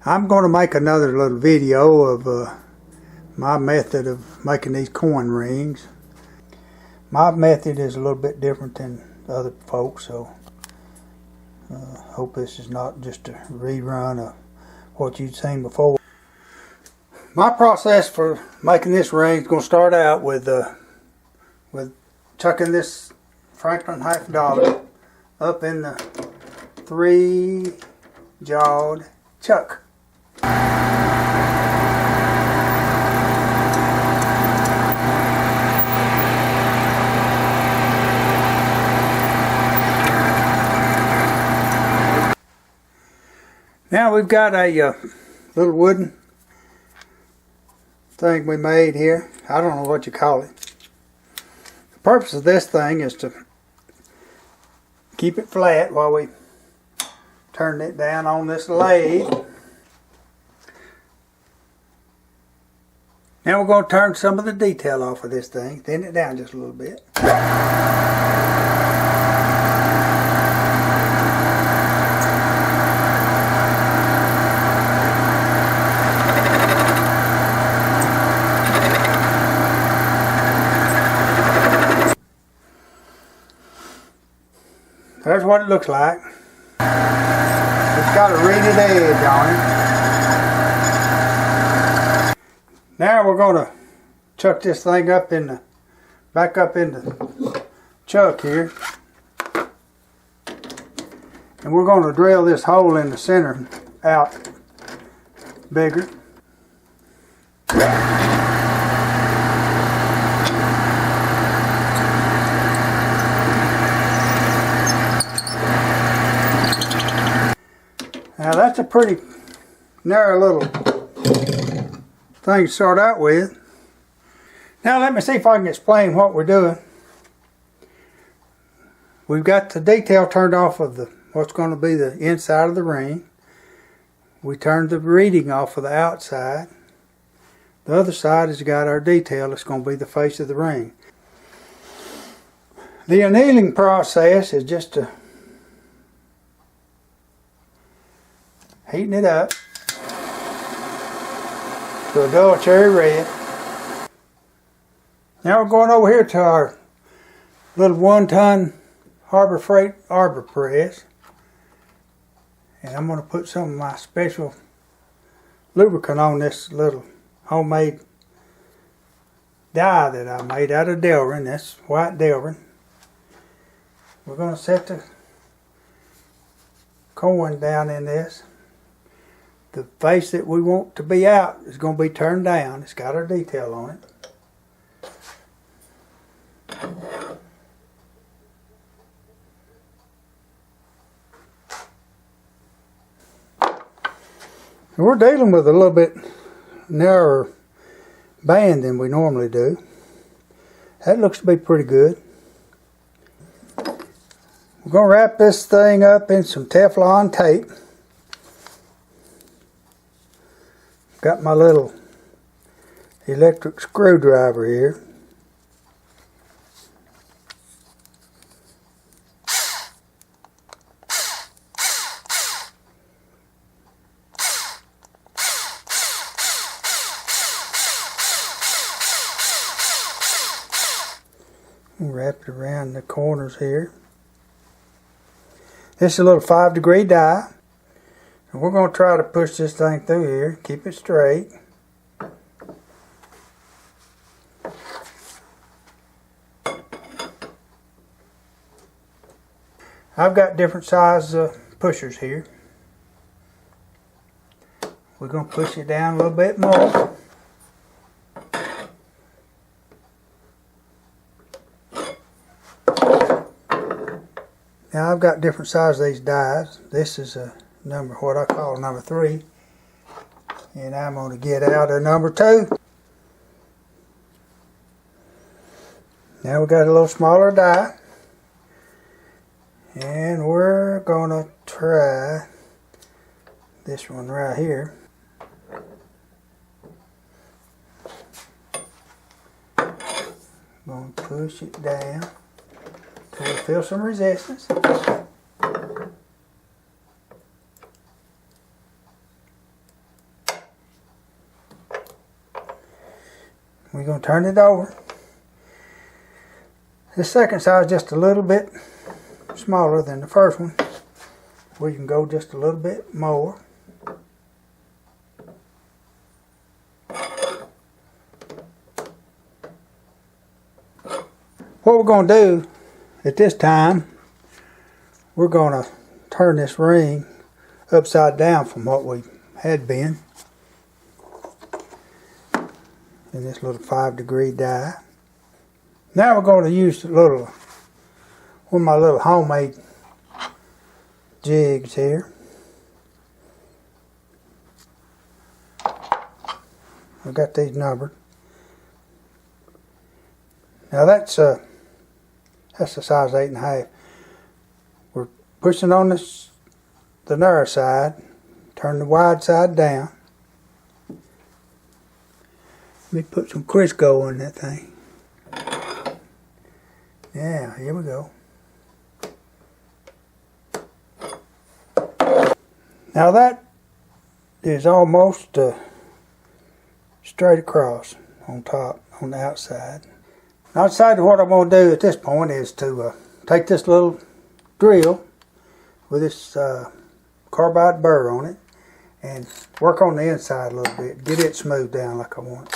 I'm going to make another little video of my method of making these coin rings. My method is a little bit different than other folks, so hope this is not just a rerun of what you'd seen before. My process for making this ring is going to start out with chucking this Franklin $50 up in the 3-jawed chuck. Now we've got a little wooden thing we made here. I don't know what you call it. The purpose of this thing is to keep it flat while we turn it down on this lathe. Now we're going to turn some of the detail off of this thing, thin it down just a little bit. There's what it looks like. It's got a reeded edge on it. Now we're going to chuck this thing up in the back up in the chuck here, and we're going to drill this hole in the center out bigger. Now that's a pretty narrow little thing to start out with. Now let me see if I can explain what we're doing. We've got the detail turned off of what's going to be the inside of the ring. We turned the reeding off of the outside. The other side has got our detail. It's going to be the face of the ring. The annealing process is just heating it up to a dull cherry red. Now we're going over here to our little 1-ton Harbor Freight arbor press, and I'm going to put some of my special lubricant on this little homemade die that I made out of Delrin. That's white Delrin. We're going to set the coin down in this. The face that we want to be out is going to be turned down. It's got our detail on it. And we're dealing with a little bit narrower band than we normally do. That looks to be pretty good. We're going to wrap this thing up in some Teflon tape. Got my little electric screwdriver here. Wrap it around the corners here. This is a little 5-degree die. And we're going to try to push this thing through here, keep it straight. I've got different size pushers here. We're going to push it down a little bit more. Now I've got different sizes of these dies. This is a what I call number 3, and I'm going to get out a number 2. Now we got a little smaller die, and we're going to try this one right here. Going to push it down till we feel some resistance. going to turn it over. This second side is just a little bit smaller than the first one. We can go just a little bit more. What we're going to do at this time, we're going to turn this ring upside down from what we had been in this little 5-degree die. Now we're going to use one of my little homemade jigs here. I've got these numbered. Now that's the size 8.5. We're pushing on the narrow side, turn the wide side down. Let me put some Crisco in that thing. Yeah, here we go. Now that is almost straight across on top, on the outside. Now I decided what I'm going to do at this point is to take this little drill with this carbide burr on it and work on the inside a little bit, get it smoothed down like I want.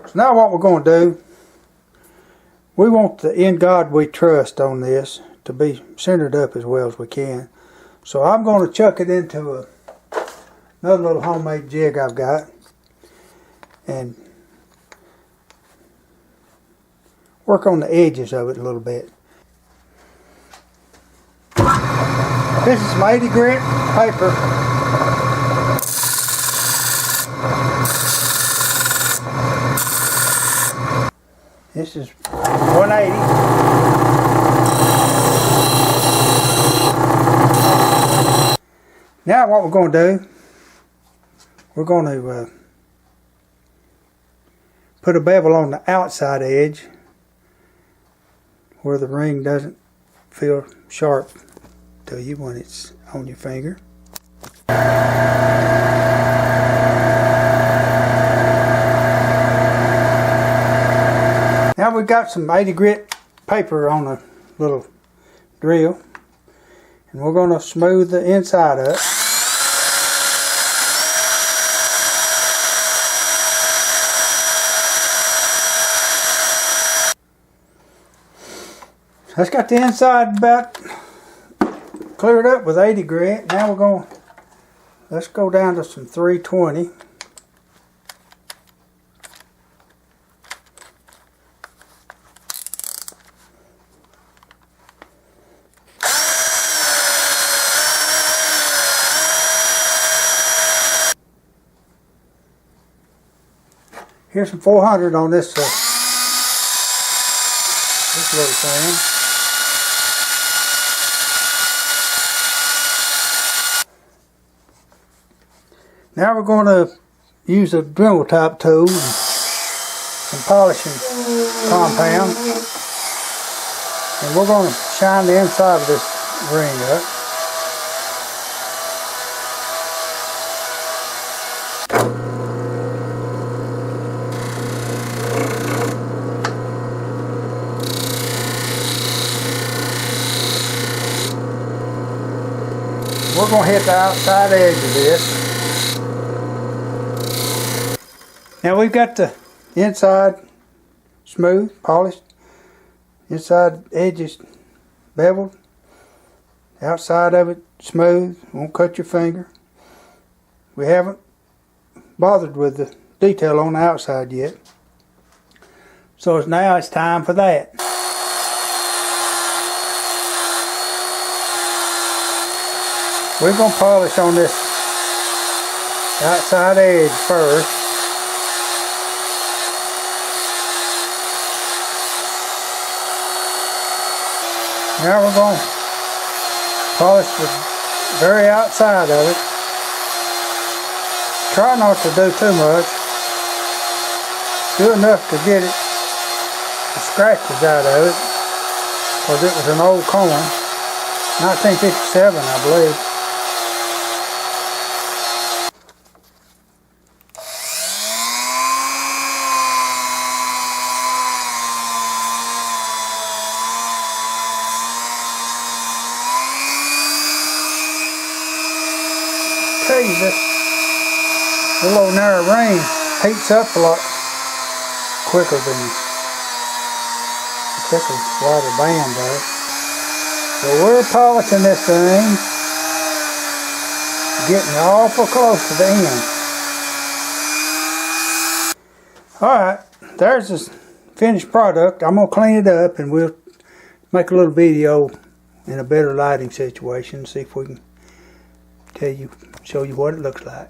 So now what we're going to do, we want the "In God We Trust" on this to be centered up as well as we can. So I'm going to chuck it into another little homemade jig I've got and work on the edges of it a little bit. This is some 80 grit paper. This is 180. Now what we're going to do, we're going to put a bevel on the outside edge where the ring doesn't feel sharp to you when it's on your finger. Now we've got some 80 grit paper on a little drill, and we're going to smooth the inside up. That's got the inside about cleared up with 80 grit. Now let's go down to some 320. Here's some 400 on this little thing. Now we're going to use a Dremel type tool and some polishing compound, and we're going to shine the inside of this ring up. We're going to hit the outside edge of this. Now we've got the inside smooth, polished, inside edges beveled, outside of it smooth, won't cut your finger. We haven't bothered with the detail on the outside yet. So now it's time for that. We're going to polish on this outside edge first. Now we're going to polish the very outside of it. Try not to do too much. Do enough to get the scratches out of it. because it was an old coin, 1957, I believe. Tell you this little narrow ring heats up a lot quicker than the thicker wider band does. So we're polishing this thing, getting awful close to the end. Alright, there's this finished product. I'm going to clean it up and we'll make a little video in a better lighting situation, see if we can show you what it looks like.